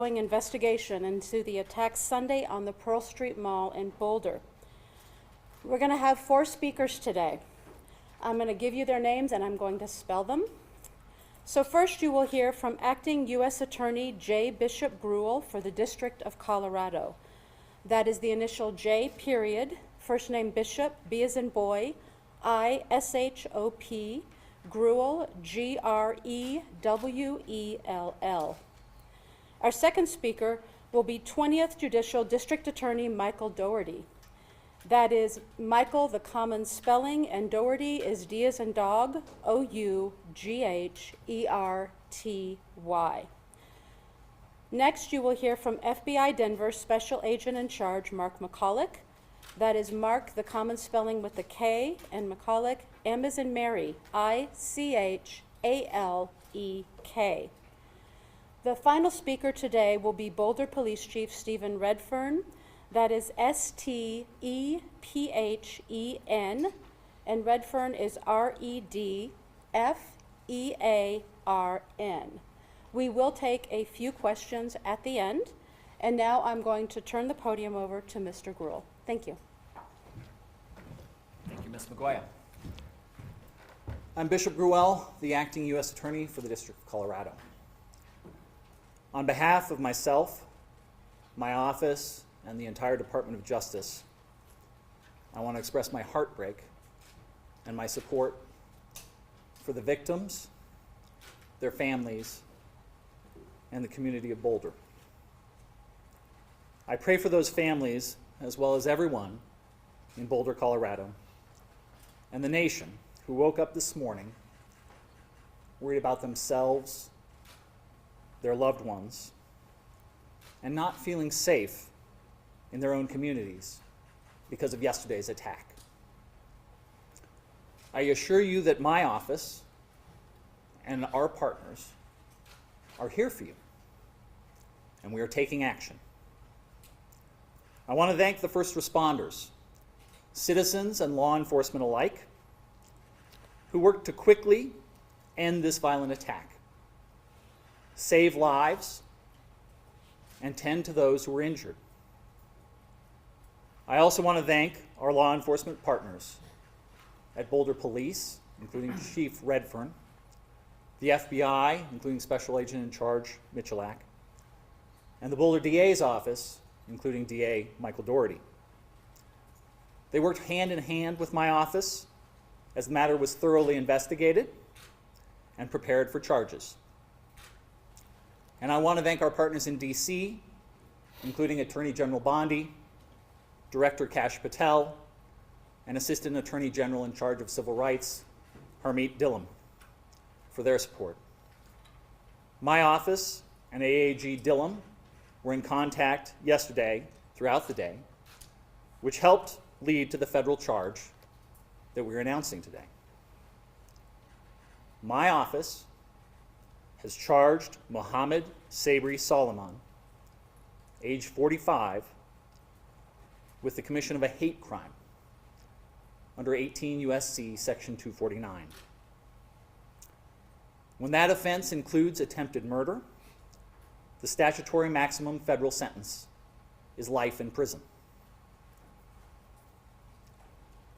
Investigation into the attack Sunday on the Pearl Street Mall in Boulder. We're going to have 4 speakers today. I'm going to give you their names and I'm going to spell them. So first you will hear from Acting U.S. Attorney J. Bishop Gruell for the District of Colorado. That is the initial J period, first name Bishop, B as in boy, I-S-H-O-P, Gruell, G-R-E-W-E-L-L. Our second speaker will be 20th Judicial District Attorney Michael Dougherty. That is Michael, the common spelling, and Dougherty is D as in dog, O-U-G-H-E-R-T-Y. Next, you will hear from FBI Denver Special Agent in Charge Mark McCulloch. That is Mark, the common spelling with the K, and McCulloch, M as in Mary, I-C-H-A-L-E-K. The final speaker today will be Boulder Police Chief Stephen Redfern. That is S-T-E-P-H-E-N, and Redfern is R-E-D-F-E-A-R-N. We will take a few questions at the end, and now I'm going to turn the podium over to Mr. Gruell. Thank you. Thank you, Ms. McGuire. I'm Bishop Gruell, the Acting U.S. Attorney for the District of Colorado. On behalf of myself, my office, and the entire Department of Justice, I want to express my heartbreak and my support for the victims, their families, and the community of Boulder. I pray for those families, as well as everyone in Boulder, Colorado, and the nation who woke up this morning worried about themselves, their loved ones, and not feeling safe in their own communities because of yesterday's attack. I assure you that my office and our partners are here for you, and we are taking action. I want to thank the first responders, citizens and law enforcement alike, who worked to quickly end this violent attack, save lives, and tend to those who were injured. I also want to thank our law enforcement partners at Boulder Police, including Chief Redfern, the FBI, including Special Agent in Charge Michalak, and the Boulder DA's office, including DA Michael Dougherty. They worked hand in hand with my office as the matter was thoroughly investigated and prepared for charges. And I want to thank our partners in D.C., including Attorney General Bondi, Director Kash Patel, and Assistant Attorney General in charge of Civil Rights, Harmeet Dhillon, for their support. My office and AAG Dhillon were in contact yesterday throughout the day, which helped lead to the federal charge that we're announcing today. My office has charged Mohammed Sabri Solomon, age 45, with the commission of a hate crime under 18 U.S.C. Section 249. When that offense includes attempted murder, the statutory maximum federal sentence is life in prison.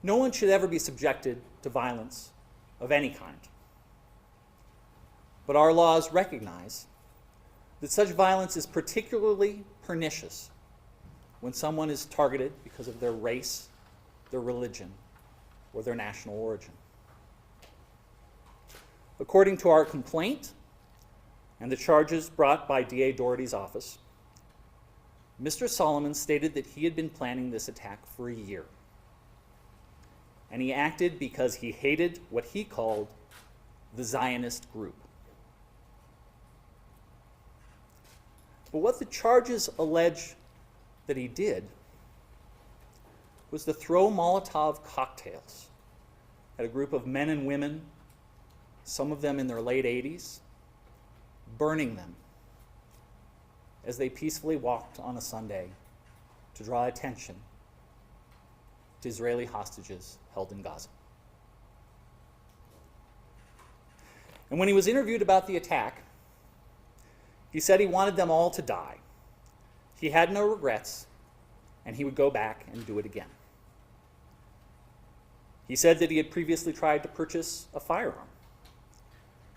No one should ever be subjected to violence of any kind. But our laws recognize that such violence is particularly pernicious when someone is targeted because of their race, their religion, or their national origin. According to our complaint and the charges brought by DA Dougherty's office, Mr. Solomon stated that he had been planning this attack for a year. And he acted because he hated what he called the Zionist group. But what the charges allege that he did was to throw Molotov cocktails at a group of men and women, some of them in their late 80s, burning them as they peacefully walked on a Sunday to draw attention to Israeli hostages held in Gaza. And when he was interviewed about the attack, He said he wanted them all to die. He had no regrets, and he would go back and do it again. He said that he had previously tried to purchase a firearm,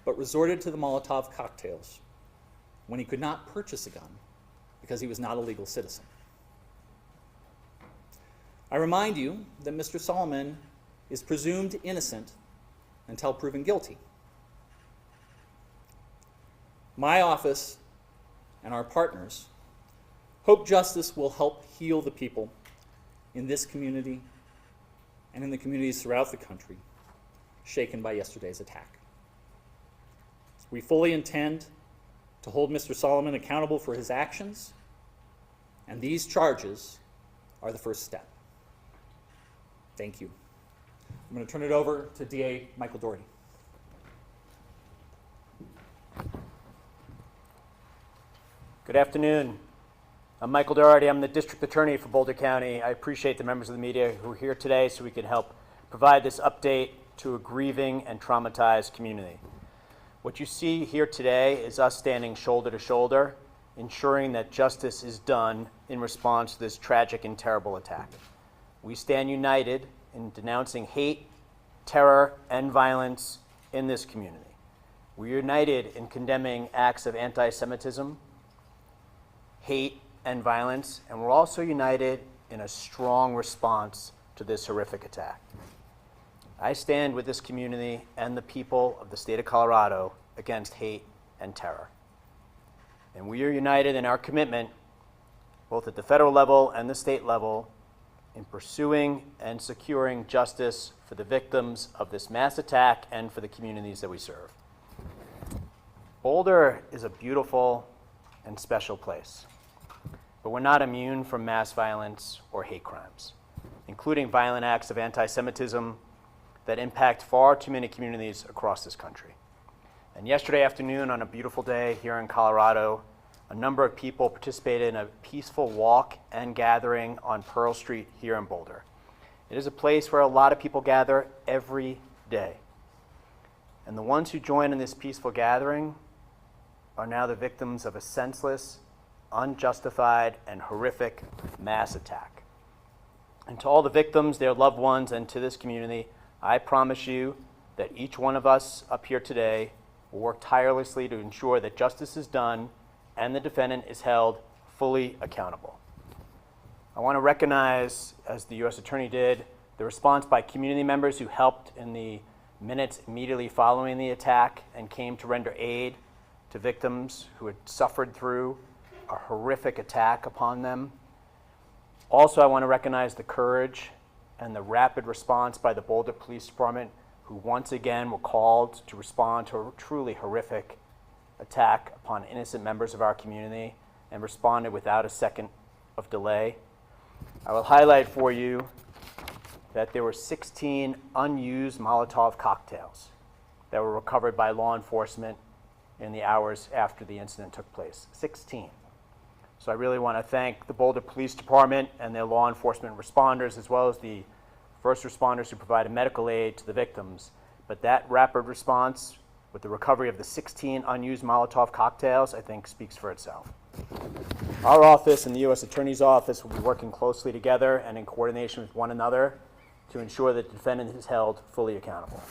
but resorted to the Molotov cocktails when he could not purchase a gun because he was not a legal citizen. I remind you that Mr. Solomon is presumed innocent until proven guilty. My office and our partners hope justice will help heal the people in this community and in the communities throughout the country shaken by yesterday's attack. We fully intend to hold Mr. Solomon accountable for his actions, and these charges are the first step. Thank you. I'm going to turn it over to DA Michael Doherty. Good afternoon. I'm Michael Doherty. I'm the District Attorney for Boulder County. I appreciate the members of the media who are here today so we can help provide this update to a grieving and traumatized community. What you see here today is us standing shoulder to shoulder, ensuring that justice is done in response to this tragic and terrible attack. We stand united in denouncing hate, terror, and violence in this community. We're united in condemning acts of anti-Semitism, hate, and violence, and we're also united in a strong response to this horrific attack. I stand with this community and the people of the state of Colorado against hate and terror. And we are united in our commitment, both at the federal level and the state level, in pursuing and securing justice for the victims of this mass attack and for the communities that we serve. Boulder is a beautiful and special place, but we're not immune from mass violence or hate crimes, including violent acts of anti-Semitism that impact far too many communities across this country. And yesterday afternoon, on a beautiful day here in Colorado, a number of people participated in a peaceful walk and gathering on Pearl Street here in Boulder. It is a place where a lot of people gather every day. And the ones who joined in this peaceful gathering are now the victims of a senseless, unjustified, and horrific mass attack. And to all the victims, their loved ones, and to this community, I promise you that each one of us up here today will work tirelessly to ensure that justice is done and the defendant is held fully accountable. I want to recognize, as the U.S. Attorney did, the response by community members who helped in the minutes immediately following the attack and came to render aid to victims who had suffered through a horrific attack upon them. Also, I want to recognize the courage and the rapid response by the Boulder Police Department, who once again were called to respond to a truly horrific attack upon innocent members of our community and responded without a second of delay. I will highlight for you that there were 16 unused Molotov cocktails that were recovered by law enforcement in the hours after the incident took place. 16. So I really want to thank the Boulder Police Department and their law enforcement responders, as well as the first responders who provided medical aid to the victims. But that rapid response with the recovery of the 16 unused Molotov cocktails, I think speaks for itself. Our office and the U.S. Attorney's Office will be working closely together and in coordination with one another to ensure that the defendant is held fully accountable.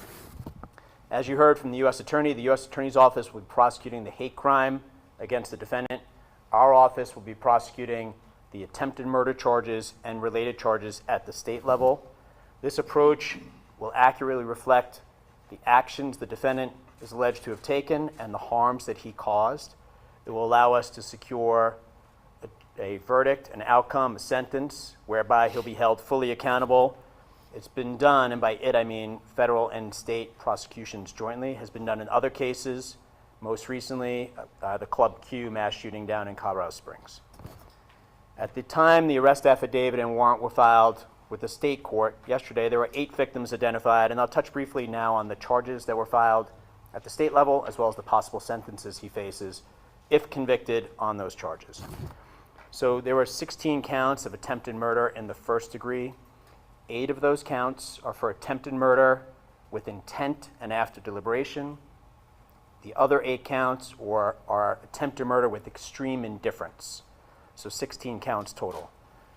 As you heard from the U.S. Attorney, the U.S. Attorney's Office will be prosecuting the hate crime against the defendant. Our office will be prosecuting the attempted murder charges and related charges at the state level. This approach will accurately reflect the actions the defendant is alleged to have taken and the harms that he caused. It will allow us to secure a verdict, an outcome, a sentence, whereby he'll be held fully accountable. It's been done, and by it I mean federal and state prosecutions jointly, has been done in other cases, most recently the Club Q mass shooting down in Colorado Springs. At the time the arrest affidavit and warrant were filed with the state court yesterday, there were 8 victims identified, and I'll touch briefly now on the charges that were filed at the state level, as well as the possible sentences he faces if convicted on those charges. So there were 16 counts of attempted murder in the first degree. 8 of those counts are for attempted murder with intent and after deliberation. The other 8 counts are attempted murder with extreme indifference, so 16 counts total.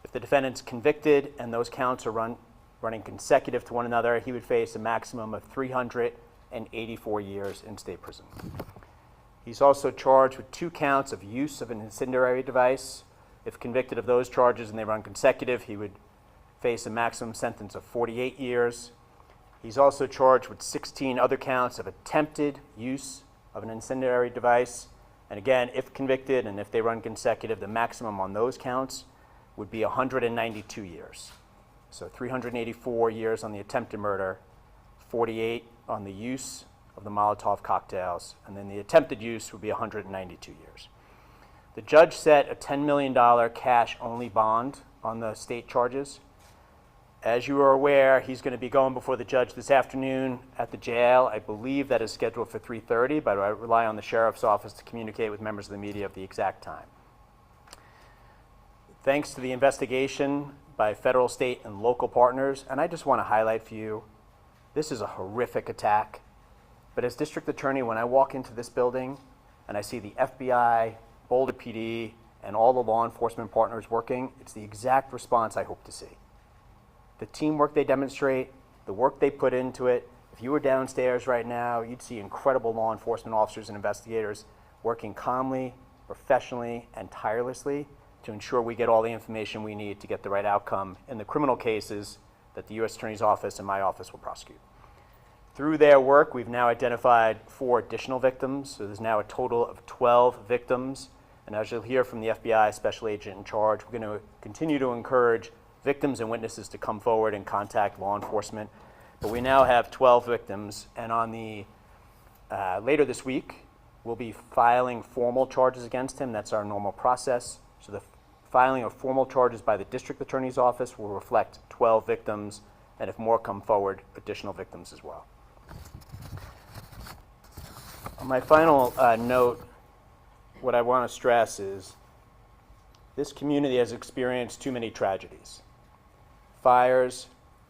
If the defendant's convicted and those counts are running consecutive to one another, he would face a maximum of 384 years in state prison. He's also charged with 2 counts of use of an incendiary device. If convicted of those charges and they run consecutive, he would face a maximum sentence of 48 years. He's also charged with 16 other counts of attempted use of an incendiary device. And again, if convicted and if they run consecutive, the maximum on those counts would be 192 years. So 384 years on the attempted murder, 48 on the use of the Molotov cocktails, and then the attempted use would be 192 years. The judge set a $10 million cash-only bond on the state charges. As you are aware, he's going to be going before the judge this afternoon at the jail. I believe that is scheduled for 3:30, but I rely on the sheriff's office to communicate with members of the media of the exact time. Thanks to the investigation by federal, state, and local partners, and I just want to highlight for you, this is a horrific attack. But as district attorney, when I walk into this building and I see the FBI, Boulder PD, and all the law enforcement partners working, it's the exact response I hope to see. The teamwork they demonstrate, the work they put into it. If you were downstairs right now, you'd see incredible law enforcement officers and investigators working calmly, professionally, and tirelessly to ensure we get all the information we need to get the right outcome in the criminal cases that the U.S. Attorney's Office and my office will prosecute. Through their work, we've now identified 4 additional victims, so there's now a total of 12 victims. And as you'll hear from the FBI special agent in charge, we're going to continue to encourage victims and witnesses to come forward and contact law enforcement. But we now have 12 victims, and on the later this week, we'll be filing formal charges against him. That's our normal process. So the filing of formal charges by the district attorney's office will reflect 12 victims, and if more come forward, additional victims as well. On my final note, what I want to stress is this community has experienced too many tragedies: fires,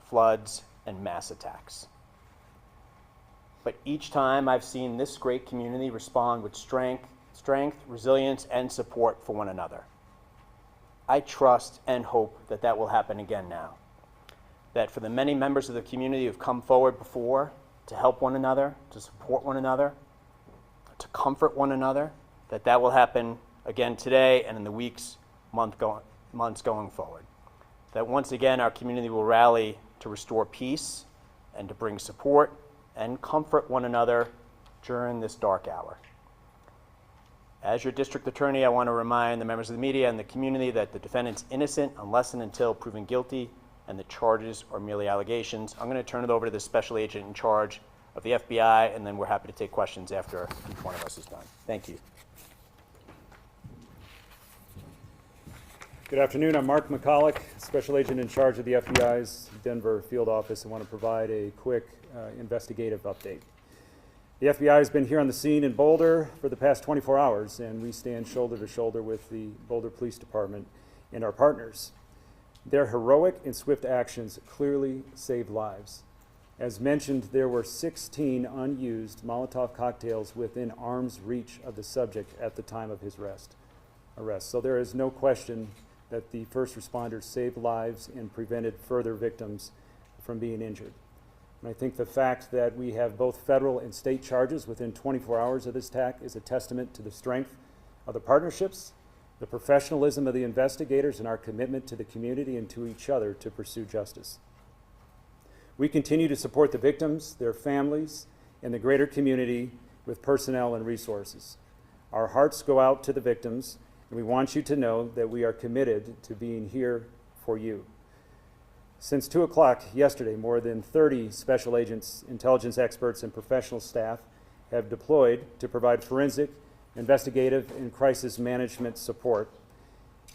floods, and mass attacks. But each time I've seen this great community respond with strength, resilience, and support for one another. I trust and hope that that will happen again now. That for the many members of the community who've come forward before to help one another, to support one another, to comfort one another, that will happen again today and in the weeks, months going forward. That once again our community will rally to restore peace and to bring support and comfort one another during this dark hour. As your district attorney, I want to remind the members of the media and the community that the defendant's innocent unless and until proven guilty, and the charges are merely allegations. I'm going to turn it over to the special agent in charge of the FBI, and then we're happy to take questions after each one of us is done. Thank you. Good afternoon. I'm Mark McCulloch, Special Agent in charge of the FBI's Denver field office. I want to provide a quick investigative update. The FBI has been here on the scene in Boulder for the past 24 hours, and we stand shoulder to shoulder with the Boulder Police Department and our partners. Their heroic and swift actions clearly saved lives. As mentioned, there were 16 unused Molotov cocktails within arm's reach of the subject at the time of his arrest. So there is no question that the first responders saved lives and prevented further victims from being injured. And I think the fact that we have both federal and state charges within 24 hours of this attack is a testament to the strength of the partnerships, the professionalism of the investigators, and our commitment to the community and to each other to pursue justice. We continue to support the victims, their families, and the greater community with personnel and resources. Our hearts go out to the victims, and we want you to know that we are committed to being here for you. Since 2 o'clock yesterday, more than 30 special agents, intelligence experts, and professional staff have deployed to provide forensic, investigative, and crisis management support,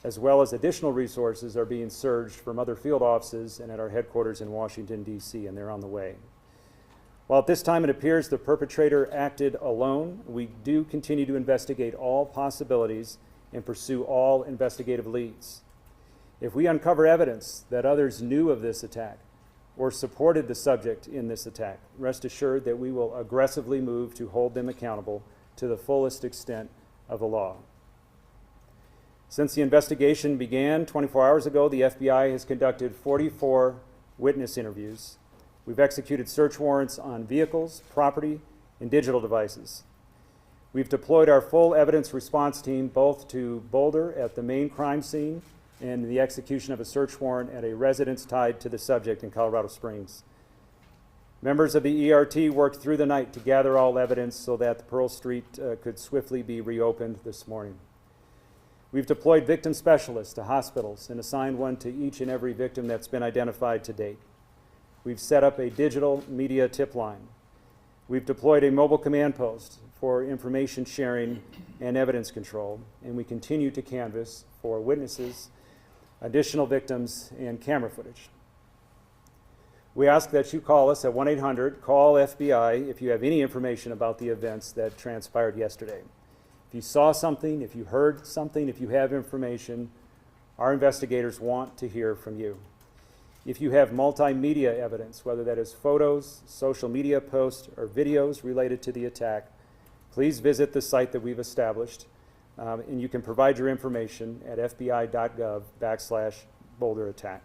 as well as additional resources are being surged from other field offices and at our headquarters in Washington, D.C., and they're on the way. While at this time it appears the perpetrator acted alone, we do continue to investigate all possibilities and pursue all investigative leads. If we uncover evidence that others knew of this attack, or supported the subject in this attack, rest assured that we will aggressively move to hold them accountable to the fullest extent of the law. Since the investigation began 24 hours ago, the FBI has conducted 44 witness interviews. We've executed search warrants on vehicles, property, and digital devices. We've deployed our full evidence response team both to Boulder at the main crime scene and the execution of a search warrant at a residence tied to the subject in Colorado Springs. Members of the ERT worked through the night to gather all evidence so that the Pearl Street could swiftly be reopened this morning. We've deployed victim specialists to hospitals and assigned one to each and every victim that's been identified to date. We've set up a digital media tip line. We've deployed a mobile command post for information sharing and evidence control, and we continue to canvass for witnesses, additional victims, and camera footage. We ask that you call us at 1-800-CALL-FBI if you have any information about the events that transpired yesterday. If you saw something, if you heard something, if you have information, our investigators want to hear from you. If you have multimedia evidence, whether that is photos, social media posts, or videos related to the attack, please visit the site that we've established, and you can provide your information at fbi.gov/Boulder attack.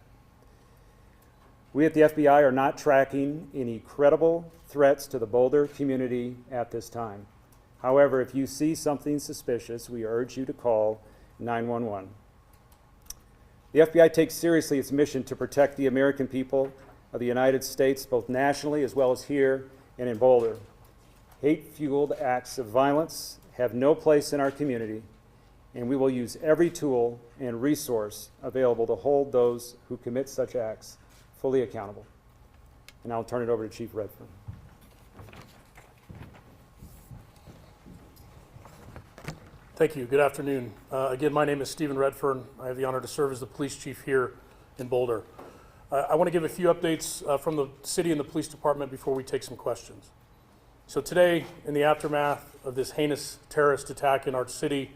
We at the FBI are not tracking any credible threats to the Boulder community at this time. However, if you see something suspicious, we urge you to call 911. The FBI takes seriously its mission to protect the American people of the United States, both nationally as well as here and in Boulder. Hate-fueled acts of violence have no place in our community, and we will use every tool and resource available to hold those who commit such acts fully accountable. And I'll turn it over to Chief Redfern. Thank you. Good afternoon. Again, my name is Stephen Redfern. I have the honor to serve as the police chief here in Boulder. I want to give a few updates from the city and the police department before we take some questions. So today, in the aftermath of this heinous terrorist attack in our city,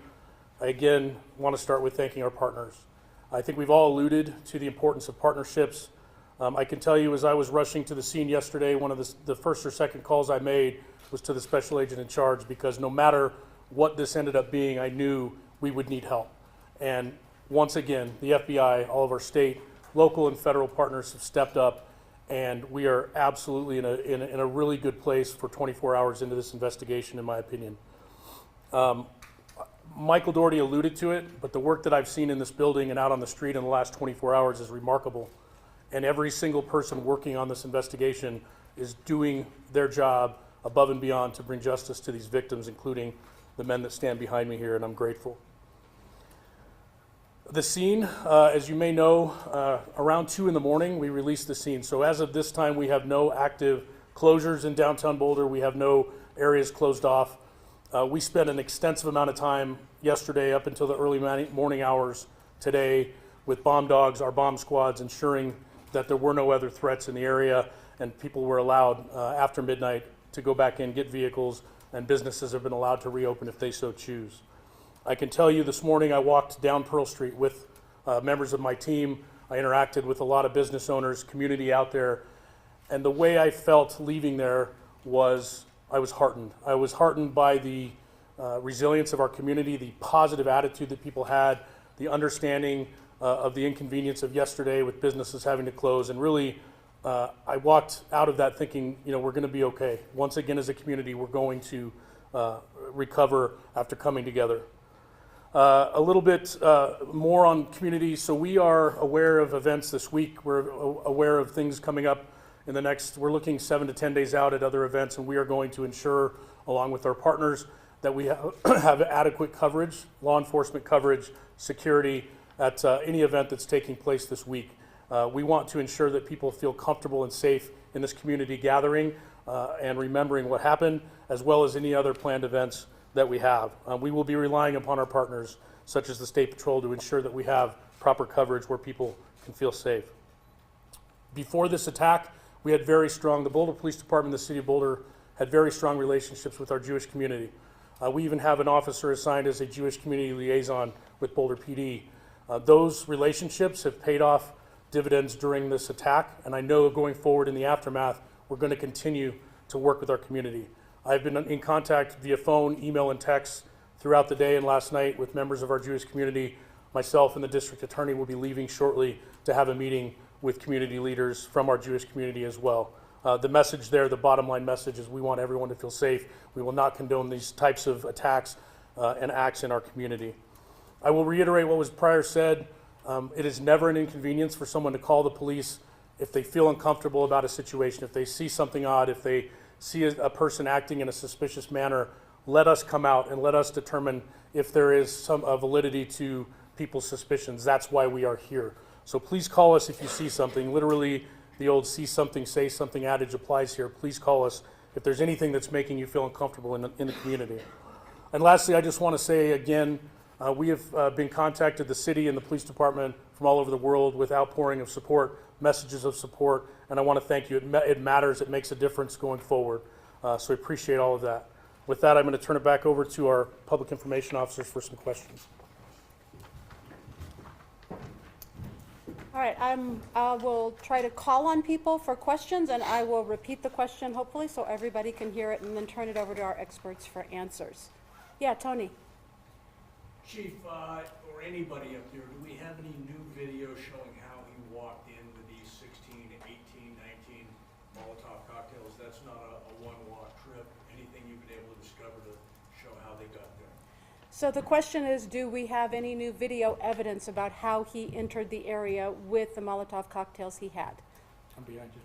I again want to start with thanking our partners. I think we've all alluded to the importance of partnerships. I can tell you, as I was rushing to the scene yesterday, one of the first or second calls I made was to the special agent in charge, because no matter what this ended up being, I knew we would need help. And once again, the FBI, all of our state, local, and federal partners have stepped up, and we are absolutely in a really good place for 24 hours into this investigation, in my opinion. Michael Doherty alluded to it, but the work that I've seen in this building and out on the street in the last 24 hours is remarkable. And every single person working on this investigation is doing their job above and beyond to bring justice to these victims, including the men that stand behind me here, and I'm grateful. The scene, as you may know, around 2 in the morning, we released the scene. So as of this time, we have no active closures in downtown Boulder. We have no areas closed off. We spent an extensive amount of time yesterday up until the early morning hours today with bomb dogs, our bomb squads, ensuring that there were no other threats in the area, and people were allowed after midnight to go back in, get vehicles, and businesses have been allowed to reopen if they so choose. I can tell you this morning I walked down Pearl Street with members of my team. I interacted with a lot of business owners, community out there, and the way I felt leaving there was I was heartened. I was heartened by the resilience of our community, the positive attitude that people had, the understanding of the inconvenience of yesterday with businesses having to close, and really I walked out of that thinking, we're going to be okay. Once again, as a community, we're going to recover after coming together. A little bit more on community. So we are aware of events this week. We're aware of things coming up in the next, we're looking 7 to 10 days out at other events, and we are going to ensure, along with our partners, that we have adequate coverage, law enforcement coverage, security at any event that's taking place this week. We want to ensure that people feel comfortable and safe in this community gathering and remembering what happened, as well as any other planned events that we have. We will be relying upon our partners, such as the State Patrol, to ensure that we have proper coverage where people can feel safe. Before this attack, we had the Boulder Police Department, the City of Boulder, had very strong relationships with our Jewish community. We even have an officer assigned as a Jewish community liaison with Boulder PD. Those relationships have paid off dividends during this attack, and I know going forward in the aftermath, we're going to continue to work with our community. I've been in contact via phone, email, and text throughout the day and last night with members of our Jewish community. Myself and the district attorney will be leaving shortly to have a meeting with community leaders from our Jewish community as well. The message there, the bottom line message, is we want everyone to feel safe. We will not condone these types of attacks and acts in our community. I will reiterate what was prior said. It is never an inconvenience for someone to call the police if they feel uncomfortable about a situation, if they see something odd, if they see a person acting in a suspicious manner. Let us come out and let us determine if there is some validity to people's suspicions. That's why we are here. So please call us if you see something. Literally, the old see something, say something adage applies here. Please call us if there's anything that's making you feel uncomfortable in the community. And lastly, I just want to say again, we have been contacted, the city and the police department from all over the world with outpouring of support, messages of support, and I want to thank you. It matters, it makes a difference going forward. So I appreciate all of that. With that, I'm going to turn it back over to our public information officers for some questions. All right, I will try to call on people for questions, and I will repeat the question, hopefully, so everybody can hear it, and then turn it over to our experts for answers. Yeah, Tony. Chief, or anybody up there, do we have any new video showing how he walked in with these 16, 18, 19 Molotov cocktails? That's not a one-walk trip. Anything you've been able to discover to show how they got there? So the question is, do we have any new video evidence about how he entered the area with the Molotov cocktails he had? I'm behind you.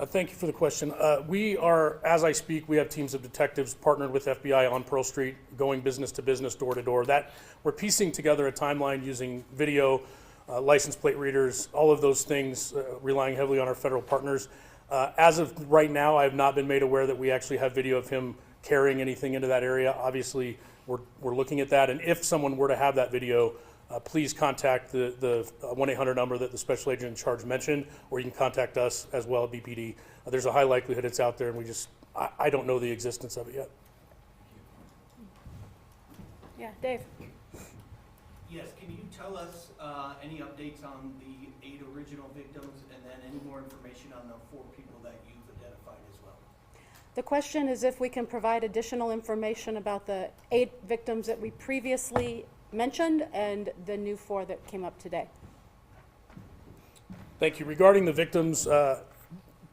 Thank you for the question. We are, as I speak, we have teams of detectives partnered with FBI on Pearl Street, going business to business, door to door. That we're piecing together a timeline using video, license plate readers, all of those things, relying heavily on our federal partners. As of right now, I have not been made aware that we actually have video of him carrying anything into that area. Obviously, we're looking at that, and if someone were to have that video, please contact the 1-800 number that the special agent in charge mentioned, or you can contact us as well at BPD. There's a high likelihood it's out there, and I don't know the existence of it yet. Yeah, Dave. Yes, can you tell us any updates on the 8 original victims, and then any more information on the 4 people that you've identified as well? The question is if we can provide additional information about the 8 victims that we previously mentioned and the new 4 that came up today. Thank you. Regarding the victims,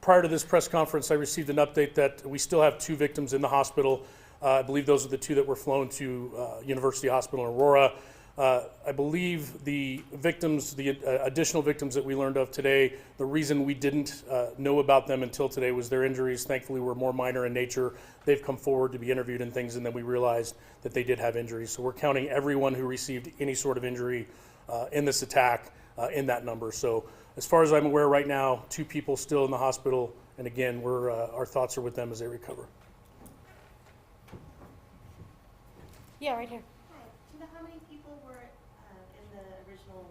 prior to this press conference, I received an update that we still have 2 victims in the hospital. I believe those are the 2 that were flown to University Hospital in Aurora. I believe the victims, the additional victims that we learned of today, the reason we didn't know about them until today was their injuries, thankfully, were more minor in nature. They've come forward to be interviewed and things, and then we realized that they did have injuries. So we're counting everyone who received any sort of injury in this attack in that number. So as far as I'm aware right now, 2 people still in the hospital, and again, our thoughts are with them as they recover. Yeah, right here. Hi. Do you know how many people were in the original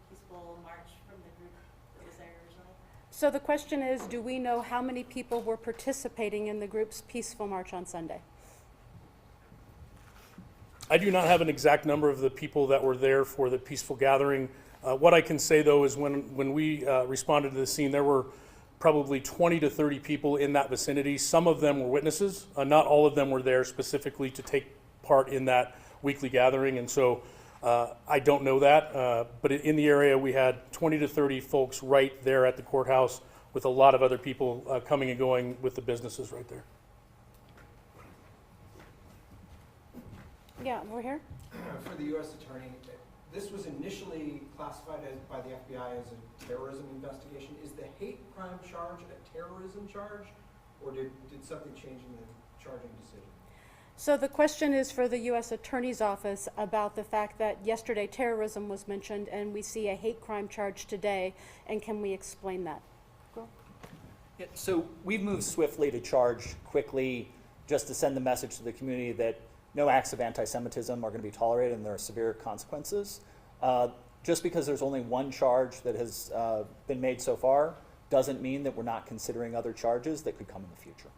peaceful march from the group that was there originally? So the question is, do we know how many people were participating in the group's peaceful march on Sunday? I do not have an exact number of the people that were there for the peaceful gathering. What I can say, though, is when we responded to the scene, there were probably 20 to 30 people in that vicinity. Some of them were witnesses. Not all of them were there specifically to take part in that weekly gathering, and so I don't know that. But in the area, we had 20 to 30 folks right there at the courthouse with a lot of other people coming and going with the businesses right there. Yeah, over here. For the U.S. Attorney, this was initially classified by the FBI as a terrorism investigation. Is the hate crime charge a terrorism charge, or did something change in the charging decision? So the question is for the U.S. Attorney's Office about the fact that yesterday terrorism was mentioned and we see a hate crime charge today, and can we explain that? Gruell? Yeah, so we've moved swiftly to charge quickly, just to send the message to the community that no acts of anti-Semitism are going to be tolerated and there are severe consequences. Just because there's only one charge that has been made so far doesn't mean that we're not considering other charges that could come in the future.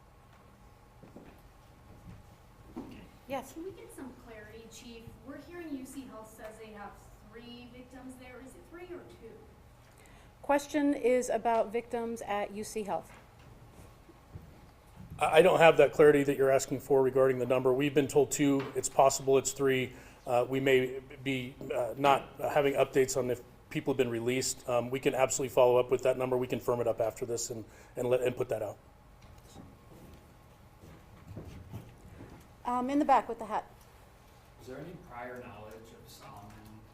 Yes. Can we get some clarity, Chief? We're hearing UC Health says they have 3 victims there. Is it 3 or 2? Question is about victims at UC Health. I don't have that clarity that you're asking for regarding the number. We've been told 2. It's possible it's 3. We may be not having updates on if people have been released. We can absolutely follow up with that number. We can firm it up after this and put that out. In the back with the hat. Was there any prior knowledge of Solomon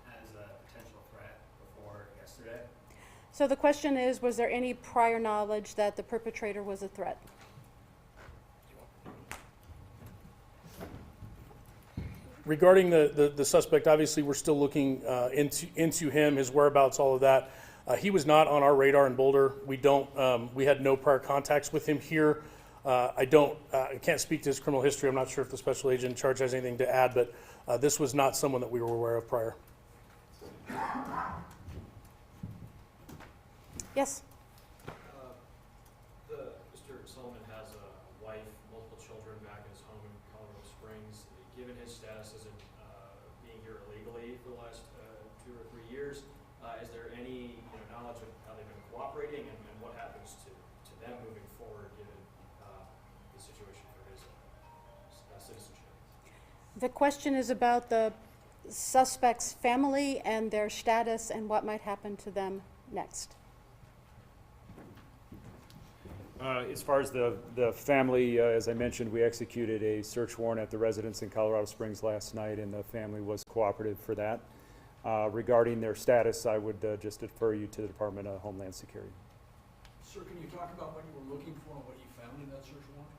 as a potential threat before yesterday? So the question is, was there any prior knowledge that the perpetrator was a threat? Regarding the suspect, obviously, we're still looking into him, his whereabouts, all of that. He was not on our radar in Boulder. We had no prior contacts with him here. I can't speak to his criminal history. I'm not sure if the special agent in charge has anything to add, but this was not someone that we were aware of prior. Yes. Mr. Solomon has a wife, multiple children back in his home in Colorado Springs. Given his status as being here illegally for the last 2 or 3 years, is there any knowledge of how they've been cooperating and what happens to them moving forward given the situation for his citizenship? The question is about the suspect's family and their status and what might happen to them next. As far as the family, as I mentioned, we executed a search warrant at the residence in Colorado Springs last night, and the family was cooperative for that. Regarding their status, I would just defer you to the Department of Homeland Security. Sir, can you talk about what you were looking for and what you found in that search warrant?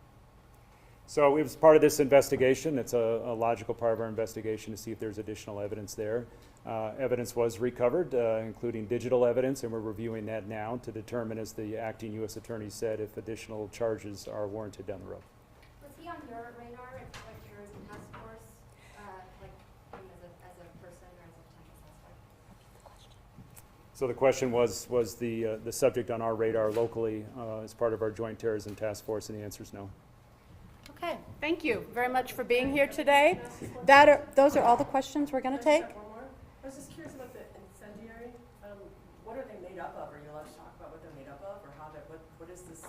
So it was part of this investigation. It's a logical part of our investigation to see if there's additional evidence there. Evidence was recovered, including digital evidence, and we're reviewing that now to determine, as the acting U.S. Attorney said, if additional charges are warranted down the road. Was he on your radar, like terrorism task force, as a person or as a potential suspect? So the question was the subject on our radar locally as part of our joint terrorism task force, and the answer is no. Okay, thank you very much for being here today. Those are all the questions we're going to take. One more. I was just curious about the incendiary. What are they made up of? Are you allowed to talk about what they're made up of, or what is this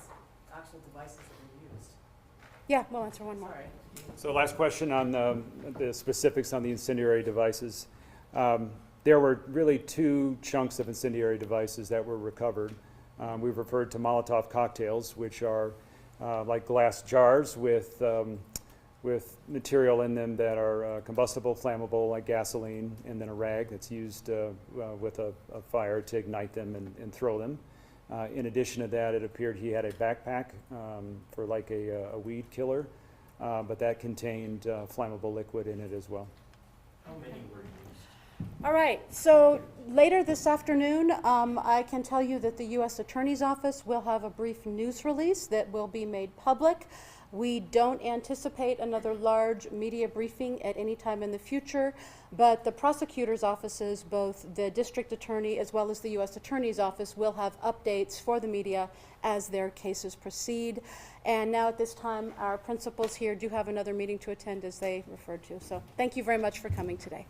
actual devices that were used? Yeah, we'll answer one more. Sorry. So last question on the specifics on the incendiary devices. There were really 2 chunks of incendiary devices that were recovered. We've referred to Molotov cocktails, which are like glass jars with material in them that are combustible, flammable, like gasoline, and then a rag that's used with a fire to ignite them and throw them. In addition to that, it appeared he had a backpack for like a weed killer, but that contained flammable liquid in it as well. How many were used? All right, so later this afternoon, I can tell you that the U.S. Attorney's Office will have a brief news release that will be made public. We don't anticipate another large media briefing at any time in the future, but the prosecutor's offices, both the district attorney as well as the U.S. Attorney's Office, will have updates for the media as their cases proceed. And now at this time, our principals here do have another meeting to attend, as they referred to. So thank you very much for coming today.